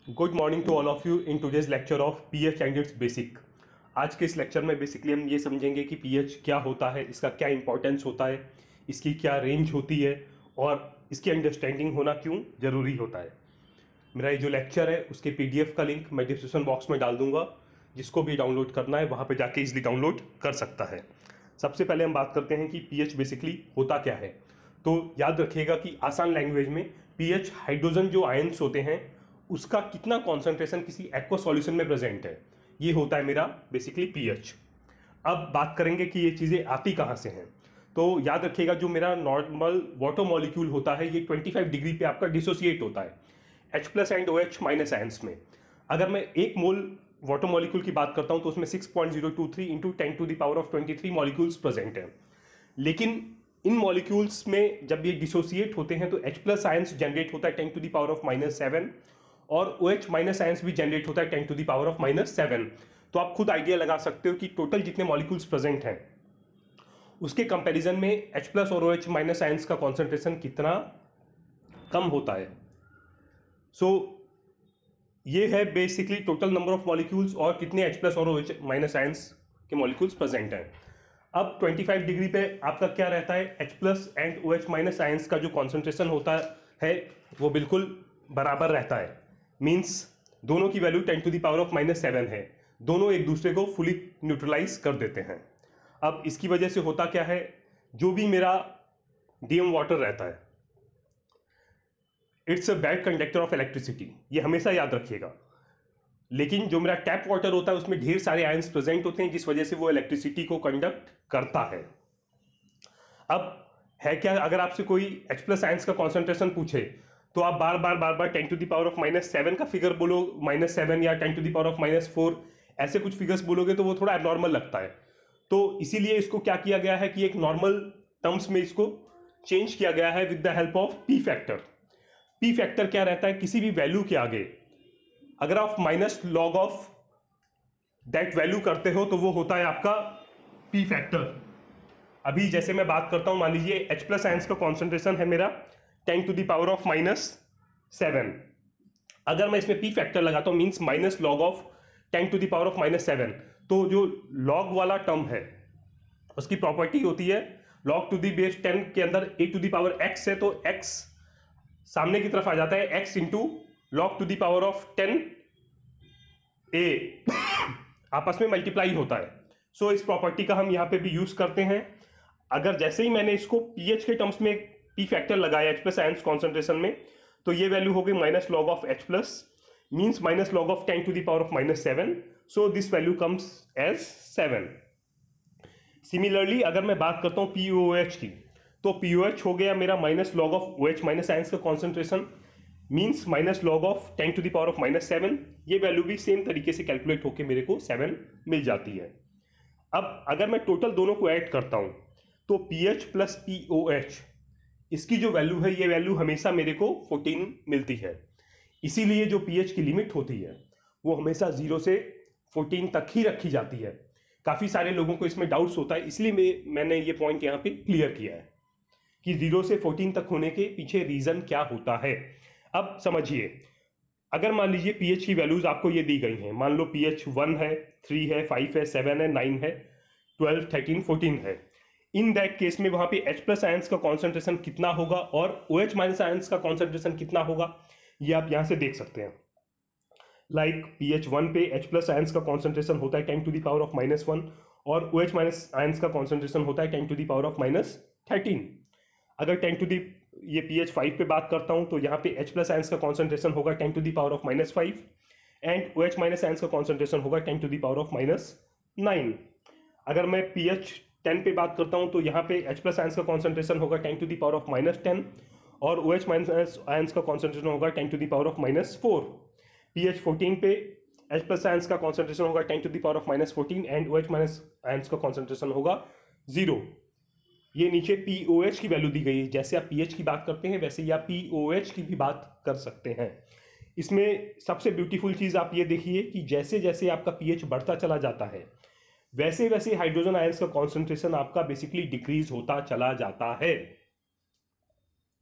Good morning to all of you in today's lecture of pH and it's basic. आज के इस lecture में basically हम ये समझेंगे कि पीएच क्या होता है, इसका क्या इंपॉर्टेंस होता है, इसकी क्या रेंज होती है और इसकी अंडरस्टैंडिंग होना क्यों ज़रूरी होता है। मेरा ये जो लेक्चर है उसके पीडीएफ का लिंक मैं डिस्क्रिप्शन बॉक्स में डाल दूंगा, जिसको भी डाउनलोड करना है वहाँ पर जाके इजीली डाउनलोड कर सकता है। सबसे पहले हम बात करते हैं कि पीएच बेसिकली होता क्या है। तो याद रखिएगा कि आसान लैंग्वेज में पीएच हाइड्रोजन जो आयंस होते हैं उसका कितना कॉन्सेंट्रेशन किसी एक्वा सॉल्यूशन में प्रेजेंट है, ये होता है मेरा बेसिकली पीएच। अब बात करेंगे कि ये चीज़ें आती कहाँ से हैं। तो याद रखिएगा जो मेरा नॉर्मल वाटर मॉलिक्यूल होता है ये 25 डिग्री पे आपका डिसोसिएट होता है H plus and OH minus ions में। अगर मैं एक मोल वाटर मॉलिक्यूल की बात करता हूं तो उसमें 6.023 इंटू 10⁻23 मॉलिक्यूल्स प्रेजेंट है। लेकिन इन मॉलिक्यूल्स में जब ये डिसोसिएट होते हैं तो H प्लस आयंस जनरेट होता है 10⁻⁻7 और OH माइनस आयंस भी जनरेट होता है 10⁻⁻7। तो आप खुद आइडिया लगा सकते हो कि टोटल जितने मॉलिक्यूल्स प्रेजेंट हैं उसके कंपैरिजन में H प्लस और OH माइनस आयंस का कॉन्सेंट्रेशन कितना कम होता है। सो ये है basically total number of molecules और कितने H प्लस और OH माइनस आयंस के मॉलिक्यूल्स प्रेजेंट हैं। अब 25 डिग्री पे आपका क्या रहता है, H plus and OH minus ions का जो कॉन्सेंट्रेशन होता है वो बिल्कुल बराबर रहता है। मींस दोनों की वैल्यू 10⁻⁻7 है, दोनों एक दूसरे को फुली न्यूट्रलाइज कर देते हैं। अब इसकी वजह से होता क्या है, जो भी मेरा डीएम वाटर रहता है it's a bad conductor of electricity, ये हमेशा याद रखिएगा। लेकिन जो मेरा टैप वाटर होता है उसमें ढेर सारे आयंस प्रेजेंट होते हैं जिस वजह से वो इलेक्ट्रिसिटी को कंडक्ट करता है। अब है क्या, अगर आपसे कोई H प्लस आयंस का कॉन्सेंट्रेशन पूछे तो आप बार बार 10⁻⁻7 का फिगर बोलो, -7 या 10⁻⁻4 ऐसे कुछ फिगर्स बोलोगे तो वो थोड़ा एबनॉर्मल लगता है। तो इसीलिए इसको क्या किया गया है कि एक नॉर्मल टर्म्स में इसको चेंज किया गया है with the help of P factor. P factor क्या रहता है, किसी भी वैल्यू के आगे अगर आप minus log of that value करते हो तो वो होता है आपका पी फैक्टर। अभी जैसे मैं बात करता हूं, मान लीजिए H प्लस आयंस का कॉन्सेंट्रेशन है मेरा 10⁻⁻7। अगर मैं इसमें पी फैक्टर लगाता हूं मींस माइनस लॉग ऑफ 10⁻⁻7, तो जो लॉग वाला टर्म है उसकी प्रॉपर्टी होती है log टू दी बेस 10 के अंदर a⁻x है तो x सामने की तरफ आ जाता है x into log to the power of 10 a आपस में मल्टीप्लाई होता है। सो इस प्रॉपर्टी का हम यहां पे भी यूज करते हैं। अगर जैसे ही मैंने इसको pH के टर्म्स में p फैक्टर लगाया H प्लस आयंस कॉन्सेंट्रेशन में, तो ये वैल्यू हो गई minus log of H plus means minus log of 10⁻⁻7। So this value comes as 7। Similarly अगर मैं बात करता हूं POH की, तो POH हो गया मेरा minus log of OH minus ions का concentration means minus log of 10⁻⁻7। ये वैल्यू भी सेम तरीके से कैलकुलेट होकर मेरे को 7 मिल जाती है। अब अगर मैं टोटल दोनों को ऐड करता हूं तो PH प्लस POH इसकी जो वैल्यू है ये वैल्यू हमेशा मेरे को 14 मिलती है। इसीलिए जो PH की लिमिट होती है वो हमेशा 0 से 14 तक ही रखी जाती है। काफ़ी सारे लोगों को इसमें डाउट्स होता है, इसलिए मैंने ये पॉइंट यहाँ पे क्लियर किया है कि 0 से 14 तक होने के पीछे रीज़न क्या होता है। अब समझिए, अगर मान लीजिए पीएच की वैल्यूज आपको ये दी गई हैं, मान लो पीएच 1 है, 3 है, 5 है, 7 है, 9 है, 12, 13, 14 है। इन दैट केस में वहां पे H प्लस आयंस का कॉन्सेंट्रेशन कितना होगा और OH माइनस आयंस का कॉन्सेंट्रेशन कितना होगा, ये आप यहां से देख सकते हैं। लाइक पीएच 1 पे H प्लस आयंस का कॉन्सेंट्रेशन होता है 10⁻⁻1 और OH माइनस आयंस का कॉन्सेंट्रेशन होता है 10⁻⁻13। अगर ये पीएच 5 पे बात करता हूं तो यहाँ पे H प्लस आयंस का कॉन्सेंट्रेशन होगा 10⁻⁻5 एंड OH माइनस आयंस का कॉन्सेंट्रेशन होगा 10⁻�9। अगर मैं पीएच 10 पे बात करता हूं तो यहाँ पे H प्लस आयंस का कॉन्सेंट्रेशन होगा 10⁻⁻10 और OH माइनस आयंस का कॉन्सेंट्रेशन होगा 10⁻⁻4। पीएच 14 पे H प्लस आयंस का कॉन्सेंट्रेशन होगा 10⁻⁻14 एंड OH माइनस आयंस का कॉन्सेंट्रेशन होगा 0। ये नीचे POH की वैल्यू दी गई है, जैसे आप pH की बात करते हैं वैसे ही आप POH की भी बात कर सकते हैं। इसमें सबसे ब्यूटीफुल चीज़ आप ये देखिए कि जैसे जैसे आपका pH बढ़ता चला जाता है वैसे वैसे हाइड्रोजन आयंस का कॉन्सेंट्रेशन आपका बेसिकली डिक्रीज होता चला जाता है।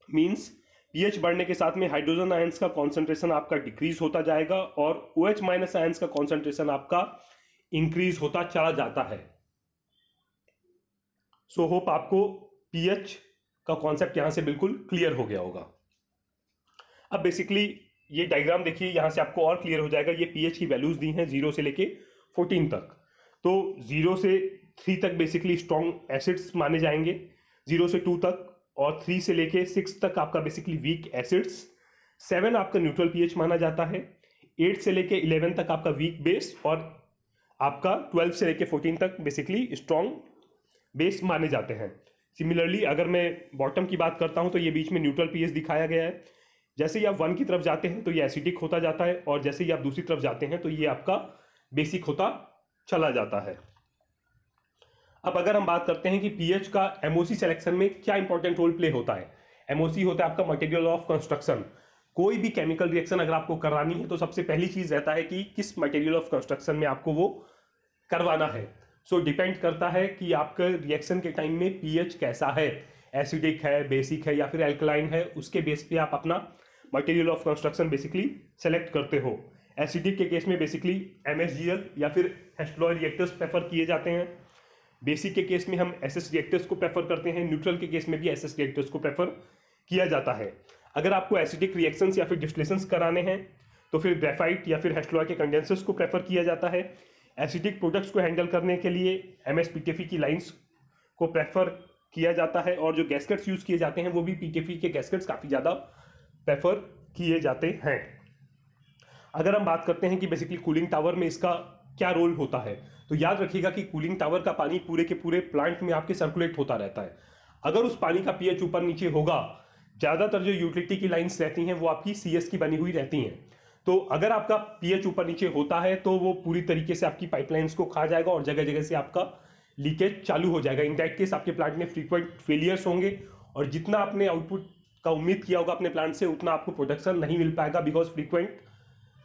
मींस पीएच बढ़ने के साथ में हाइड्रोजन आयंस का कॉन्सेंट्रेशन आपका डिक्रीज होता जाएगा और OH माइनस आयंस का कॉन्सेंट्रेशन आपका इंक्रीज होता चला जाता है। सो होप आपको पीएच का कॉन्सेप्ट यहां से बिल्कुल क्लियर हो गया होगा। अब बेसिकली ये डायग्राम देखिए, यहां से आपको और क्लियर हो जाएगा। ये पीएच की वैल्यूज दी हैं 0 से लेके 14 तक। तो 0 से 3 तक बेसिकली स्ट्रॉन्ग एसिड्स माने जाएंगे, 0 से 2 तक, और 3 से लेके 6 तक आपका बेसिकली वीक एसिड्स, 7 आपका न्यूट्रल पीएच माना जाता है, 8 से लेके 11 तक आपका वीक बेस, और आपका 12 से लेके 14 तक बेसिकली स्ट्रॉन्ग बेस माने जाते हैं। सिमिलरली अगर मैं बॉटम की बात करता हूं तो ये बीच में न्यूट्रल पीएच दिखाया गया है। जैसे ही आप 1 की तरफ जाते हैं तो ये एसिडिक होता जाता है, और जैसे ही आप दूसरी तरफ जाते हैं तो ये आपका बेसिक होता चला जाता है। अब अगर हम बात करते हैं कि पीएच का एमओसी सिलेक्शन में क्या इंपॉर्टेंट रोल प्ले होता है। एमओसी होता है आपका मटेरियल ऑफ कंस्ट्रक्शन। कोई भी केमिकल रिएक्शन अगर आपको करानी है तो सबसे पहली चीज रहता है कि किस मटेरियल ऑफ कंस्ट्रक्शन में आपको वो करवाना है। सो डिपेंड करता है कि आपके रिएक्शन के टाइम में पीएच कैसा है, एसिडिक है, बेसिक है या फिर एल्कलाइन है, उसके बेस पे आप अपना material of construction basically select करते हो। एसिडिक के केस में बेसिकली MsGl या फिर हेस्टलॉय रिएक्टर्स प्रेफर किए जाते हैं। बेसिक के केस में हम SS रिएक्टर्स को प्रेफर करते हैं। न्यूट्रल के केस में भी SS रिएक्टर्स को प्रेफर किया जाता है। अगर आपको एसिडिक रिएक्शंस या फिर डिस्टिलेशंस कराने हैं तो फिर ग्रेफाइट या फिर हेस्टलॉय के कंडेंसर्स को प्रेफर किया जाता है। एसिडिक प्रोडक्ट्स को हैंडल करने के लिए MS-PTFE की लाइंस को प्रेफर किया जाता है, और जो गैस्केट्स यूज किए जाते हैं वो भी PTFE के गैस्केट्स काफ़ी ज़्यादा प्रेफर किए जाते हैं। अगर हम बात करते हैं कि बेसिकली कूलिंग टावर में इसका क्या रोल होता है, तो याद रखिएगा कि कूलिंग टावर का पानी पूरे के पूरे प्लांट में आपके सर्कुलेट होता रहता है। अगर उस पानी का पीएच ऊपर नीचे होगा, ज़्यादातर जो यूटिलिटी की लाइंस रहती हैं वो आपकी CS की बनी हुई रहती हैं, तो अगर आपका पीएच ऊपर नीचे होता है तो वो पूरी तरीके से आपकी पाइपलाइंस को खा जाएगा और जगह जगह से आपका लीकेज चालू हो जाएगा। इन दैट केस आपके प्लांट में फ्रीक्वेंट फेलियर्स होंगे, और जितना आपने आउटपुट का उम्मीद किया होगा अपने प्लांट से उतना आपको प्रोडक्शन नहीं मिल पाएगा, बिकॉज फ्रीक्वेंट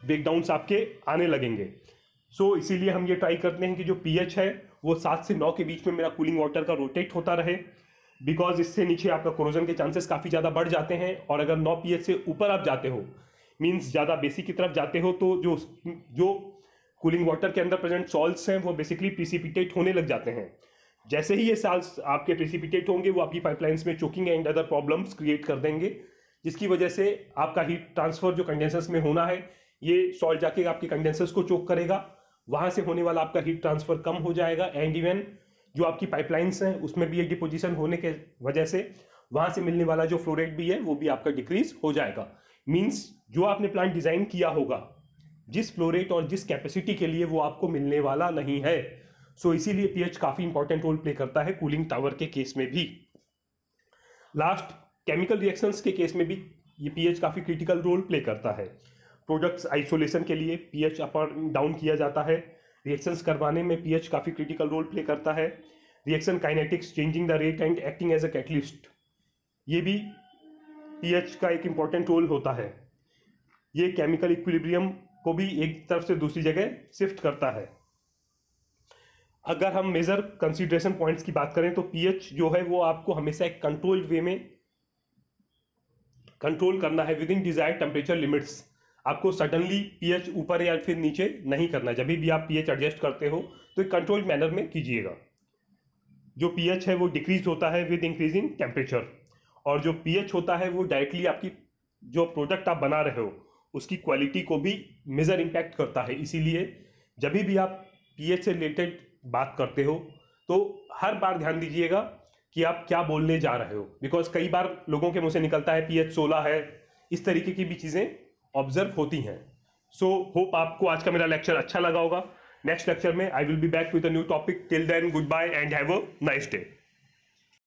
ब्रेकडाउन्स आपके आने लगेंगे। सो इसीलिए हम ये ट्राई करते हैं कि जो पीएच है वो 7 से 9 के बीच में मेरा कूलिंग वाटर का रोटेट होता रहे, बिकॉज इससे नीचे आपका कोरोजन के चांसेस काफ़ी ज़्यादा बढ़ जाते हैं। और अगर 9 पीएच से ऊपर आप जाते हो, मीन्स ज़्यादा बेसिक की तरफ जाते हो, तो जो कूलिंग वाटर के अंदर प्रेजेंट सॉल्ट्स हैं वो बेसिकली प्रिसिपिटेट होने लग जाते हैं। जैसे ही ये सॉल्ट्स आपके प्रिसिपिटेट होंगे वो आपकी पाइपलाइंस में choking and other problems create कर देंगे, जिसकी वजह से आपका हीट ट्रांसफर जो कंडेंसर्स में होना है, ये सॉल्ट जाके आपके कंडेंसर्स को चोक करेगा, वहाँ से होने वाला आपका हीट ट्रांसफर कम हो जाएगा, एंड इवन जो आपकी पाइपलाइंस हैं उसमें भी एक डिपोजिशन होने के वजह से वहाँ से मिलने वाला जो फ्लो रेट भी है वो भी आपका डिक्रीज हो जाएगा। मीन्स जो आपने प्लांट डिज़ाइन किया होगा जिस फ्लो रेट और जिस कैपेसिटी के लिए वो आपको मिलने वाला नहीं है। सो इसीलिए पीएच काफ़ी इंपॉर्टेंट रोल प्ले करता है कूलिंग टावर के केस में भी। लास्ट केमिकल रिएक्शंस के केस में भी ये पीएच काफ़ी क्रिटिकल रोल प्ले करता है। प्रोडक्ट्स आइसोलेशन के लिए पीएच अप और डाउन किया जाता है। रिएक्शंस करवाने में पीएच काफ़ी क्रिटिकल रोल प्ले करता है। Reaction kinetics, changing the rate and acting as a catalyst, ये भी पीएच का एक इम्पॉर्टेंट रोल होता है। ये केमिकल इक्विलिब्रियम को भी एक तरफ से दूसरी जगह शिफ्ट करता है। अगर हम मेजर कंसीडरेशन पॉइंट्स की बात करें तो पीएच जो है वो आपको हमेशा एक कंट्रोल्ड वे में कंट्रोल करना है with in desired temperature limits. आपको सडनली पीएच ऊपर या फिर नीचे नहीं करना। जब भी आप पीएच एडजस्ट करते हो तो एक कंट्रोल्ड मैनर में कीजिएगा। जो पीएच है वो डिक्रीज होता है विद इंक्रीजिंग टेम्परेचर, और जो पीएच होता है वो डायरेक्टली आपकी जो प्रोडक्ट आप बना रहे हो उसकी क्वालिटी को भी मेजर इम्पैक्ट करता है। इसीलिए जब भी आप पीएच से रिलेटेड बात करते हो तो हर बार ध्यान दीजिएगा कि आप क्या बोलने जा रहे हो, बिकॉज कई बार लोगों के मुंह से निकलता है पीएच 16 है, इस तरीके की भी चीज़ें ऑब्जर्व होती हैं। सो होप आपको आज का मेरा लेक्चर अच्छा लगा होगा। नेक्स्ट लेक्चर में I will be back with a new topic. Till then goodbye and have a nice day.